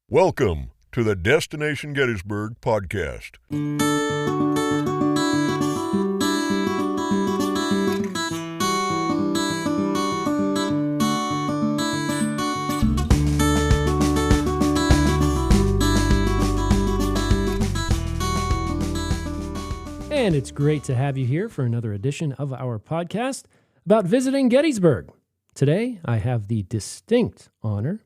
Welcome to the Destination Gettysburg podcast. And it's great to have you here for another edition of our podcast about visiting Gettysburg. Today, I have the distinct honor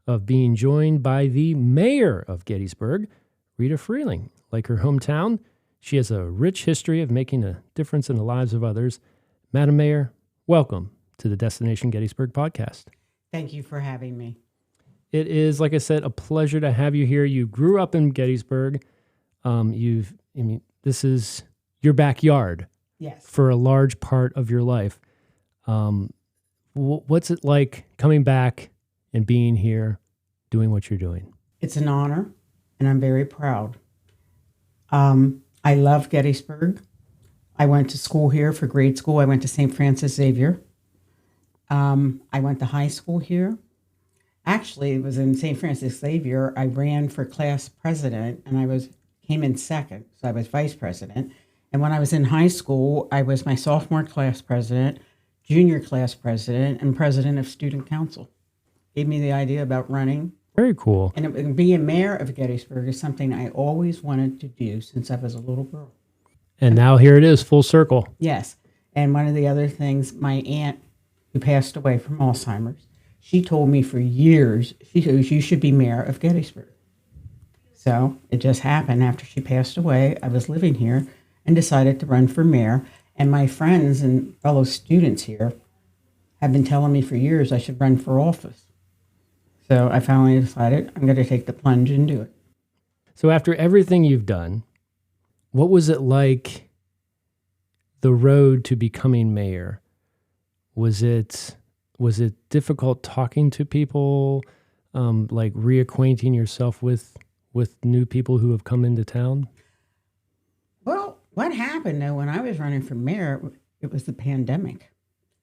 of being joined by the mayor of Gettysburg, Rita Frealing. Like her hometown, she has a rich history of making a difference in the lives of others. Madam Mayor, welcome to the Destination Gettysburg podcast. Thank you for having me. It is, like I said, a pleasure to have you here. You grew up in Gettysburg. This is your backyard. Yes. For a large part of your life. What's it like coming back and being here, doing what you're doing? It's an honor, and I'm very proud. I love Gettysburg. I went to school here for grade school. I went to St. Francis Xavier. I went to high school here. Actually, it was in St. Francis Xavier. I ran for class president, and came in second, so I was vice president. And when I was in high school, I was my sophomore class president, junior class president, and president of student council. Gave me the idea about running. Very cool. And being mayor of Gettysburg is something I always wanted to do since I was a little girl. And now here it is, full circle. Yes. And one of the other things, my aunt, who passed away from Alzheimer's, she told me for years, she goes, you should be mayor of Gettysburg. So it just happened after she passed away. I was living here and decided to run for mayor. And my friends and fellow students here have been telling me for years I should run for office. So I finally decided I'm going to take the plunge and do it. So after everything you've done, what was it like, the road to becoming mayor? Was it difficult talking to people, like reacquainting yourself with new people who have come into town? Well, what happened though, when I was running for mayor, it was the pandemic.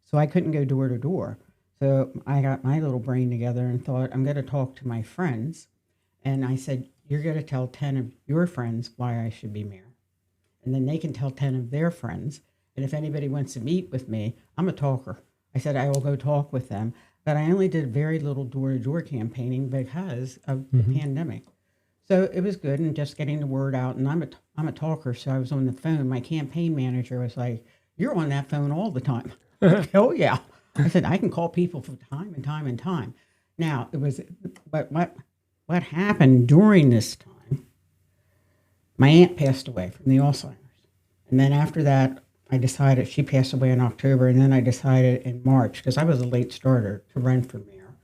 So I couldn't go door to door. So I got my little brain together and thought, I'm going to talk to my friends. And I said, you're going to tell 10 of your friends why I should be mayor. And then they can tell 10 of their friends. And if anybody wants to meet with me, I'm a talker. I said, I will go talk with them. But I only did very little door-to-door campaigning because of the pandemic. So it was good and just getting the word out. And I'm a talker, so I was on the phone. My campaign manager was like, you're on that phone all the time. Oh, yeah. I said, I can call people for time and time and time. Now, it was, but what happened during this time, my aunt passed away from the Alzheimer's. And then after that, I decided, she passed away in October, and then I decided in March, because I was a late starter, to run for mayor.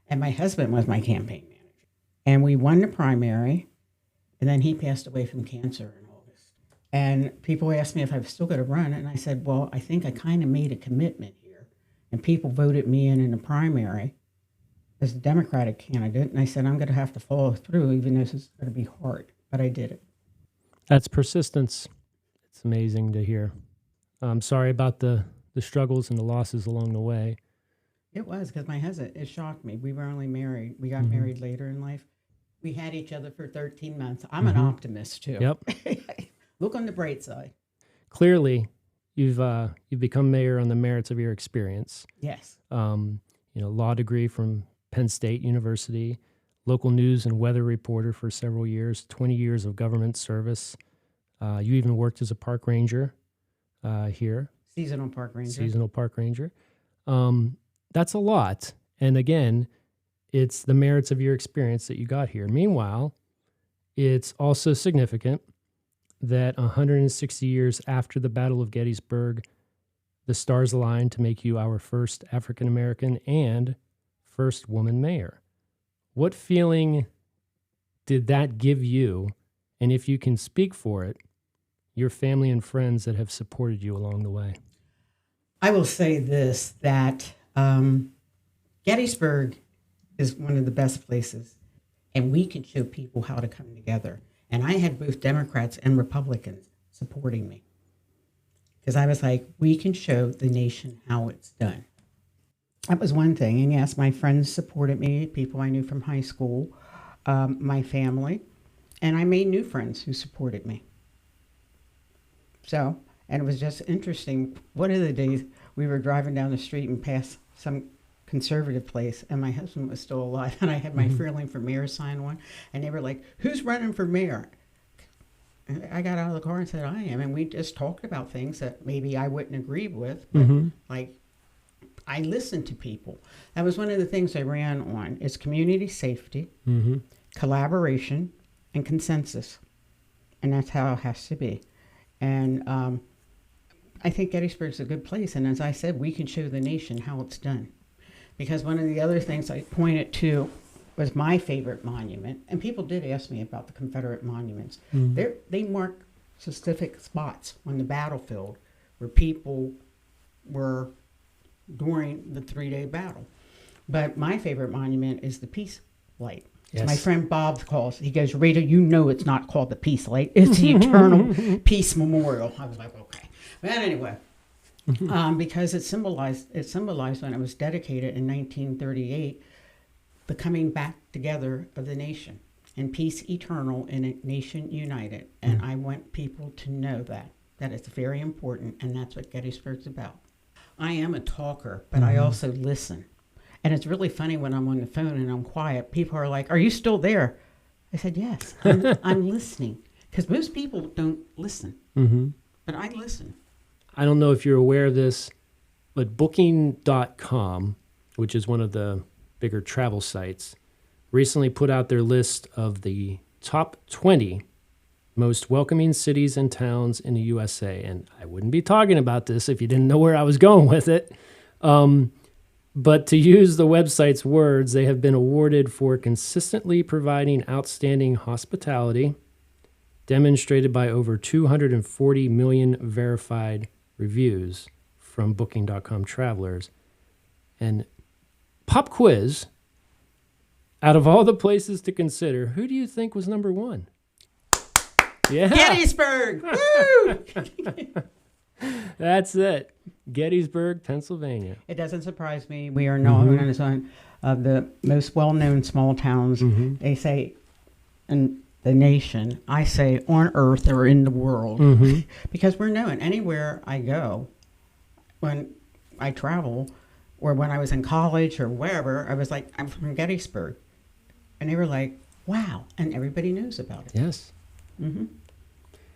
And my husband was my campaign manager. And we won the primary, and then he passed away from cancer in August. And people asked me if I was still going to run, and I said, well, I think I kind of made a commitment here. And people voted me in the primary as a Democratic candidate. And I said, I'm going to have to follow through, even though this is going to be hard. But I did it. That's persistence. It's amazing to hear. I'm sorry about the struggles and the losses along the way. It was, because my husband, it shocked me. We were only married. We got married later in life. We had each other for 13 months. I'm an optimist, too. Yep. Look on the bright side. Clearly, you've become mayor on the merits of your experience. Yes. Law degree from Penn State University, local news and weather reporter for several years, 20 years of government service. You even worked as a park ranger here. Seasonal park ranger. Seasonal park ranger. That's a lot. And again, it's the merits of your experience that you got here. Meanwhile, it's also significant that 160 years after the Battle of Gettysburg, the stars aligned to make you our first African-American and first woman mayor. What feeling did that give you? And if you can speak for it, your family and friends that have supported you along the way? I will say this, that Gettysburg is one of the best places, and we can show people how to come together. And I had both Democrats and Republicans supporting me, because I was like, we can show the nation how it's done. That was one thing. And yes, my friends supported me, people I knew from high school. my family, and I made new friends who supported me. So, and it was just interesting. One of the days we were driving down the street and passed some conservative place, and my husband was still alive, and I had my Frealing for Mayor sign on, and they were like, "Who's running for mayor?" And I got out of the car and said, "I am," and we just talked about things that maybe I wouldn't agree with, but like, I listened to people. That was one of the things I ran on, is community safety, collaboration, and consensus, and that's how it has to be. And I think Gettysburg's a good place, and as I said, we can show the nation how it's done. Because one of the other things I pointed to was my favorite monument, and people did ask me about the Confederate monuments. They mark specific spots on the battlefield where people were during the 3-day battle. But my favorite monument is the Peace Light. Yes. My friend Bob calls, he goes, "Rita, you know it's not called the Peace Light, it's the Eternal Peace Memorial." I was like, okay. But anyway, because it symbolized when it was dedicated in 1938, the coming back together of the nation, and peace eternal in a nation united. And I want people to know that it's very important, and that's what Gettysburg's about. I am a talker, but I also listen. And it's really funny when I'm on the phone and I'm quiet, people are like, "Are you still there?" I said, "Yes, I'm listening." Because most people don't listen, but I listen. I don't know if you're aware of this, but Booking.com, which is one of the bigger travel sites, recently put out their list of the top 20 most welcoming cities and towns in the USA. And I wouldn't be talking about this if you didn't know where I was going with it. But to use the website's words, they have been awarded for consistently providing outstanding hospitality, demonstrated by over 240 million verified reviews from Booking.com travelers. And pop quiz, out of all the places to consider, who do you think was number one? Yeah. Gettysburg! Woo! That's it. Gettysburg, Pennsylvania. It doesn't surprise me. We are known as one of the most well-known small towns. They say in the nation. I say on earth or in the world. Because we're known. Anywhere I go, when I travel, or when I was in college or wherever, I was like, "I'm from Gettysburg." And they were like, "Wow." And everybody knows about it. Yes.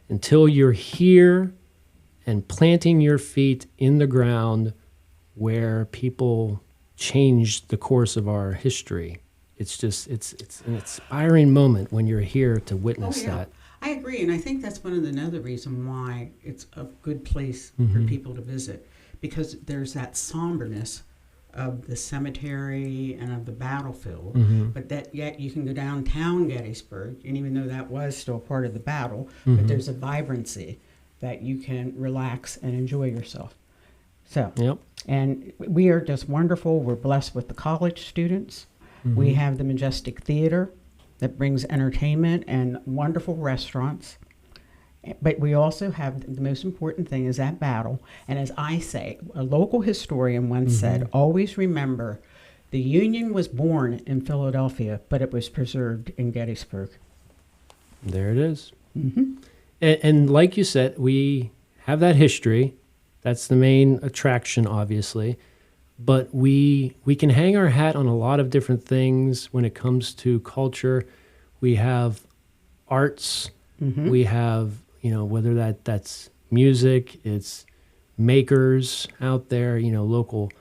Until you're here and planting your feet in the ground where people changed the course of our history. It's an inspiring moment when you're here to witness that. I agree, and I think that's another reason why it's a good place for people to visit, because there's that somberness of the cemetery and of the battlefield, but that yet you can go downtown Gettysburg, and even though that was still part of the battle, but there's a vibrancy that you can relax and enjoy yourself. So, and we are just wonderful. We're blessed with the college students. We have the Majestic Theater that brings entertainment and wonderful restaurants. But we also have, the most important thing is that battle. And as I say, a local historian once said, "Always remember, the Union was born in Philadelphia, but it was preserved in Gettysburg." There it is. And like you said, we have that history. That's the main attraction, obviously. But we can hang our hat on a lot of different things when it comes to culture. We have arts. We have, whether that's music, it's makers out there, local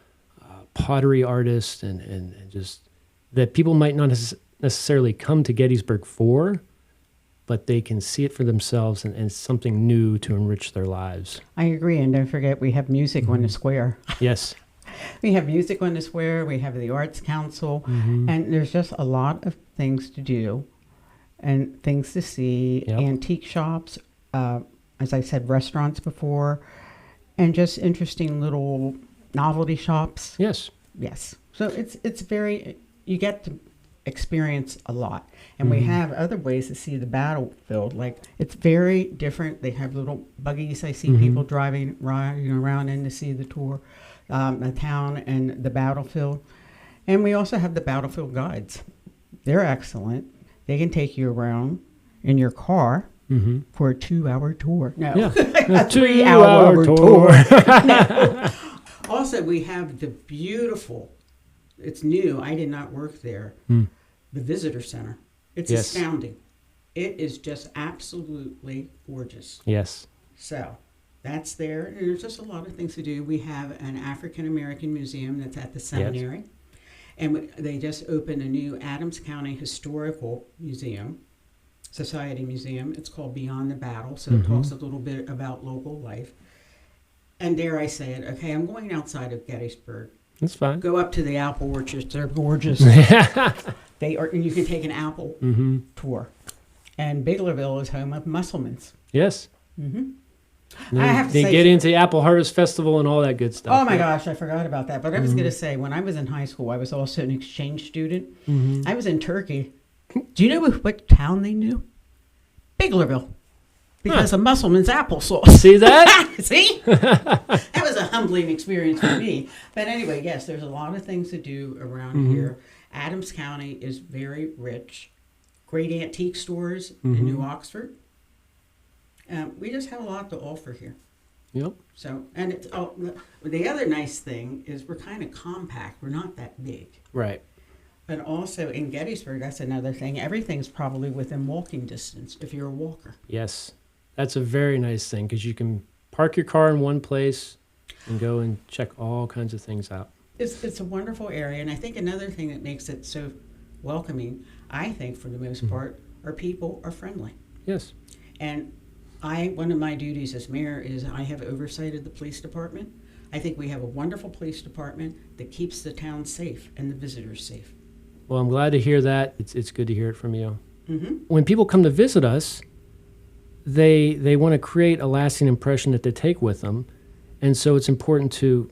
pottery artists, and just that people might not necessarily come to Gettysburg for, but they can see it for themselves, and it's something new to enrich their lives. I agree, and don't forget, we have music on the square. Yes. We have music on the square, we have the Arts Council, and there's just a lot of things to do and things to see, antique shops, as I said, restaurants before, and just interesting little novelty shops. Yes. Yes. So it's very, you get to experience a lot. And we have other ways to see the battlefield. Like, it's very different. They have little buggies. I see people riding around in to see the tour, the town and the battlefield. And we also have the battlefield guides. They're excellent. They can take you around in your car for a 2-hour tour. No, Yeah. a 3-hour tour. No. Also, we have the beautiful, it's new, I did not work there, the visitor center. It's astounding. It is just absolutely gorgeous. Yes. So that's there. And there's just a lot of things to do. We have an African American museum that's at the seminary. Yes. And they just opened a new Adams County Historical Museum, Society Museum. It's called Beyond the Battle. So it talks a little bit about local life. And dare I say it, okay, I'm going outside of Gettysburg. That's fine. Go up to the apple orchards. They're gorgeous. They are, and you can take an apple tour. And Biglerville is home of Musselman's. Yes. I have to they say, get into Apple Harvest Festival and all that good stuff. Oh my gosh, I forgot about that. But I was going to say, when I was in high school, I was also an exchange student. I was in Turkey. Do you know what town they knew? Biglerville. Because of Musselman's applesauce. See that? See? That was a humbling experience for me. But anyway, yes, there's a lot of things to do around here. Adams County is very rich. Great antique stores in New Oxford. We just have a lot to offer here. Yep. So, and it's the other nice thing is we're kind of compact. We're not that big. Right. But also in Gettysburg, that's another thing. Everything's probably within walking distance if you're a walker. Yes. That's a very nice thing because you can park your car in one place and go and check all kinds of things out. It's a wonderful area. And I think another thing that makes it so welcoming, I think for the most part, our people are friendly. Yes. And one of my duties as mayor is I have oversight of the police department. I think we have a wonderful police department that keeps the town safe and the visitors safe. Well, I'm glad to hear that. It's good to hear it from you. When people come to visit us, they want to create a lasting impression that they take with them. And so it's important to,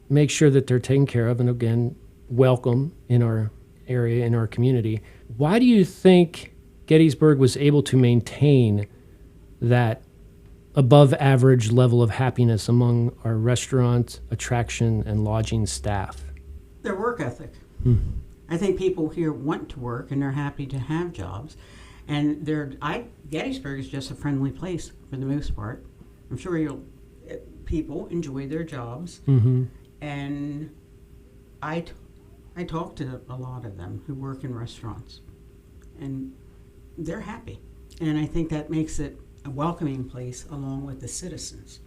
make sure that they're taken care of and, again, welcome in our area, in our community. Why do you think Gettysburg was able to maintain that above average level of happiness among our restaurant, attraction, and lodging staff? Their work ethic. I think people here want to work and they're happy to have jobs. And Gettysburg is just a friendly place for the most part. I'm sure people enjoy their jobs. And I talk to a lot of them who work in restaurants. And they're happy. And I think that makes it a welcoming place along with the citizens.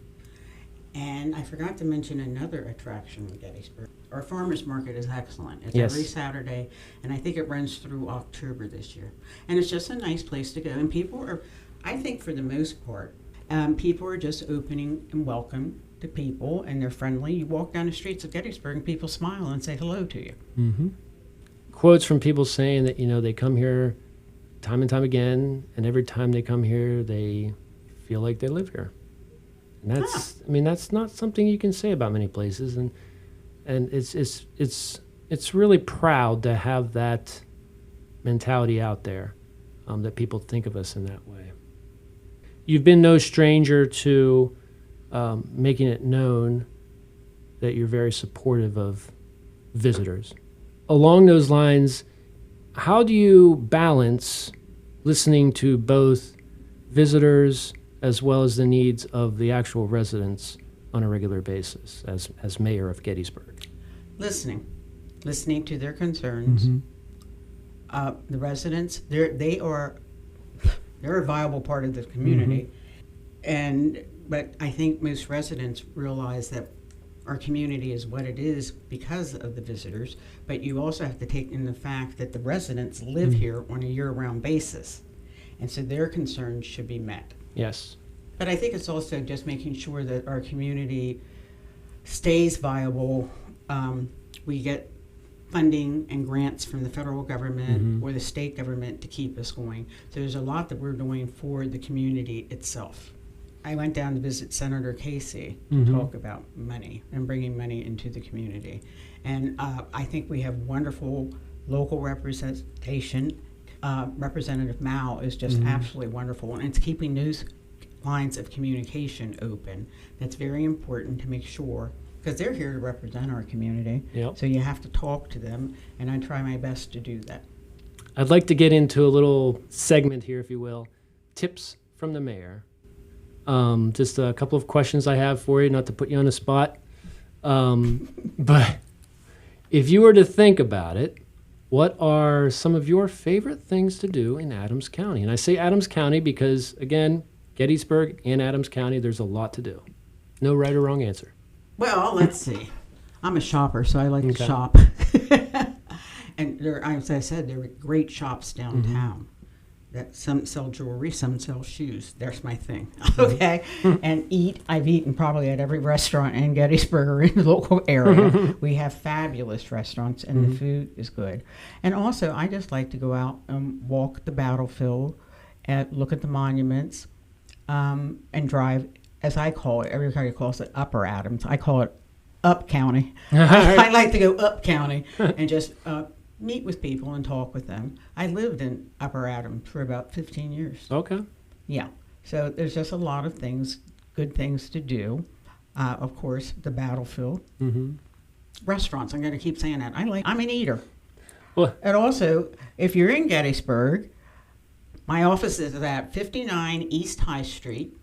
And I forgot to mention another attraction in Gettysburg. Our farmers market is excellent. It's every Saturday, and I think it runs through October this year. And it's just a nice place to go. And people are, I think for the most part, people are just opening and welcome to people, and they're friendly. You walk down the streets of Gettysburg, and people smile and say hello to you. Quotes from people saying that, they come here time and time again, and every time they come here, they feel like they live here. And that's not something you can say about many places, and it's really proud to have that mentality out there, that people think of us in that way. You've been no stranger to making it known that you're very supportive of visitors. Along those lines, how do you balance listening to both visitors as well as the needs of the actual residents on a regular basis as mayor of Gettysburg? Listening to their concerns. The residents, they're a viable part of the community. But I think most residents realize that our community is what it is because of the visitors, but you also have to take in the fact that the residents live here on a year-round basis, and so their concerns should be met. Yes. But I think it's also just making sure that our community stays viable. We get funding and grants from the federal government or the state government to keep us going. So there's a lot that we're doing for the community itself. I went down to visit Senator Casey to talk about money and bringing money into the community. And I think we have wonderful local representation. Representative Mao is just absolutely wonderful. And it's keeping those lines of communication open. That's very important to make sure, because they're here to represent our community. Yep. So you have to talk to them, and I try my best to do that. I'd like to get into a little segment here, if you will. Tips from the mayor. Just a couple of questions I have for you, not to put you on the spot. But if you were to think about it, what are some of your favorite things to do in Adams County? And I say Adams County because, again, Gettysburg and Adams County, there's a lot to do. No right or wrong answer. Well, let's see. I'm a shopper, so I like to shop. And there, as I said, there are great shops downtown. That some sell jewelry, some sell shoes. There's my thing. Okay. And eat. I've eaten probably at every restaurant in Gettysburg or in the local area. We have fabulous restaurants, and the food is good. And also, I just like to go out and walk the battlefield and look at the monuments and drive, as I call it. Everybody calls it Upper Adams. I call it Up County. I like to go up county and just meet with people and talk with them. I lived in Upper Adams for about 15 years. Okay. Yeah. So there's just a lot of things, good things to do. Of course, the battlefield. Restaurants. I'm going to keep saying that. I'm an eater. Well, And also, if you're in Gettysburg, my office is at 59 East High Street.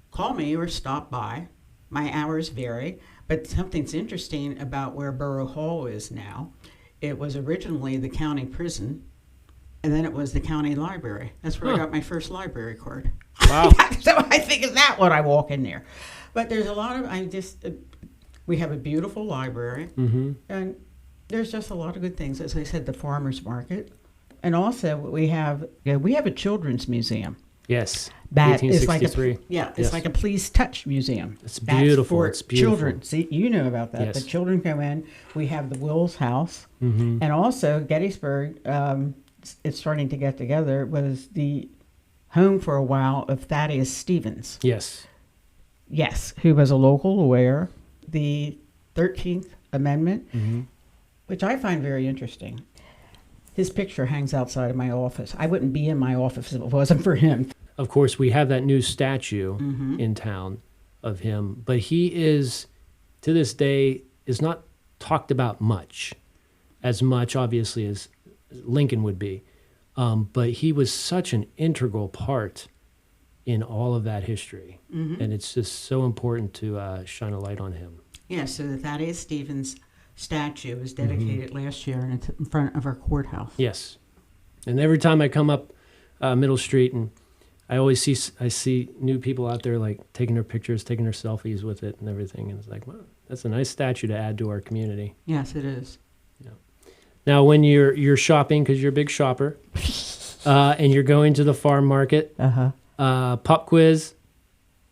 Call me or stop by. My hours vary. But something's interesting about where Borough Hall is now. It was originally the county prison, and then it was the county library. That's where I got my first library card. Wow. So I think is that when I walk in there. But there's a lot of, we have a beautiful library, and there's just a lot of good things. As I said, the farmer's market. And also we have a children's museum. yes. That is like 1863. it's like a Please Touch museum. It's beautiful. For It's beautiful. children. See, you know about that. Yes. The children go in. We have the Wills House, and also Gettysburg. It's starting to get together. Was the home for a while of Thaddeus Stevens. Yes. Yes, who was a local lawyer. The 13th Amendment, which I find very interesting. His picture hangs outside of my office. I wouldn't be in my office if it wasn't for him. Of course, we have that new statue in town of him, but he is, to this day, is not talked about as much, obviously, as Lincoln would be. But he was such an integral part in all of that history, and it's just so important to shine a light on him. Yeah, so the Thaddeus Stevens statue was dedicated last year, and it's in front of our courthouse. Yes, and every time I come up Middle Street, and I see new people out there like taking their pictures, taking their selfies with it, and everything, and it's like, wow, that's a nice statue to add to our community. Yes, it is. Yeah. Now, when you're shopping, because you're a big shopper, and you're going to the farm market, pop quiz,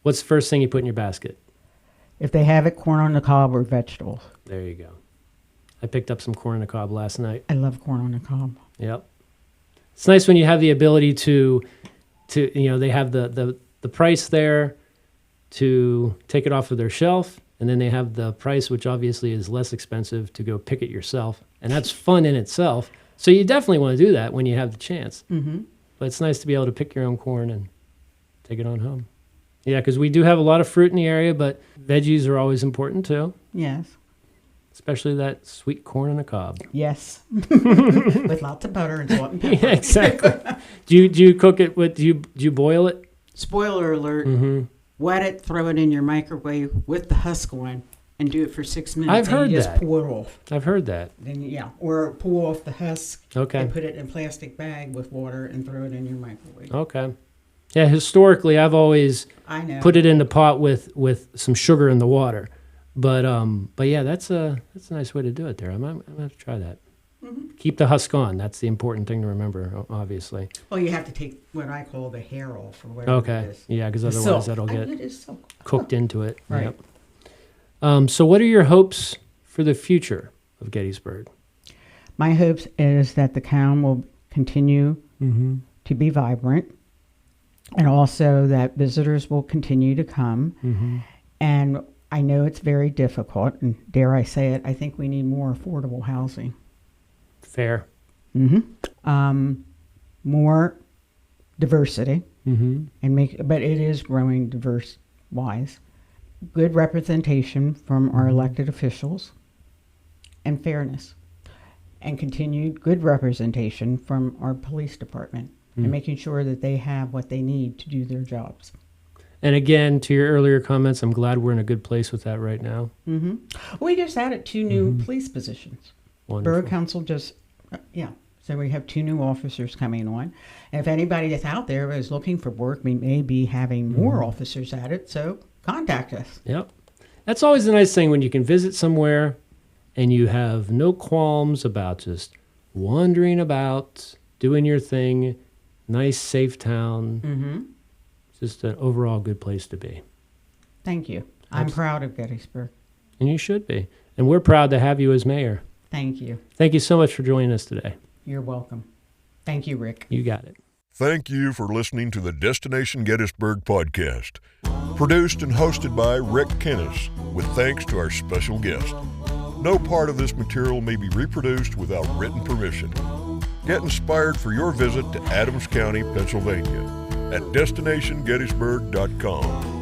what's the first thing you put in your basket? If they have it, corn on the cob or vegetables. There you go. I picked up some corn on the cob last night. I love corn on the cob. Yep. It's nice when you have the ability to they have the price there to take it off of their shelf, and then they have the price, which obviously is less expensive, to go pick it yourself. And that's fun in itself. So you definitely want to do that when you have the chance. But it's nice to be able to pick your own corn and take it on home. Yeah, because we do have a lot of fruit in the area, but veggies are always important too. Yes. Especially that sweet corn on the cob. Yes. With lots of butter and salt and pepper. Yeah, exactly. Do you cook it with? Do you boil it? Spoiler alert. Wet it, throw it in your microwave with the husk on, and do it for 6 minutes. I've heard and you that. Just pour it off. I've heard that. Then or pull off the husk. Okay. And put it in a plastic bag with water and throw it in your microwave. Okay. Yeah, historically, I've always put it in the pot with some sugar in the water. But yeah, that's a nice way to do it there. I'm going to have to try that. Keep the husk on. That's the important thing to remember, obviously. Well, you have to take what I call the hair off or whatever it is. Yeah, because otherwise that'll get it is silk. cooked into it. Right. Yep. So what are your hopes for the future of Gettysburg? My hopes is that the town will continue to be vibrant, and also that visitors will continue to come. And I know it's very difficult, and dare I say it, I think we need more affordable housing. Fair. More diversity, but it is growing diverse-wise. Good representation from our elected officials, and fairness. and continued good representation from our police department and making sure that they have what they need to do their jobs. And again, to your earlier comments, I'm glad we're in a good place with that right now. We just added 2 new police positions. Wonderful. Borough Council just, so we have 2 new officers coming on. And if anybody that's out there is looking for work, we may be having more officers added, so contact us. Yep. That's always a nice thing when you can visit somewhere and you have no qualms about just wandering about, doing your thing, nice, safe town. Just an overall good place to be. Thank you. I'm proud of Gettysburg. And you should be. And we're proud to have you as mayor. Thank you. Thank you so much for joining us today. You're welcome. Thank you, Rick. You got it. Thank you for listening to the Destination Gettysburg podcast. Produced and hosted by Rick Kennis, with thanks to our special guest. No part of this material may be reproduced without written permission. Get inspired for your visit to Adams County, Pennsylvania at destinationgettysburg.com.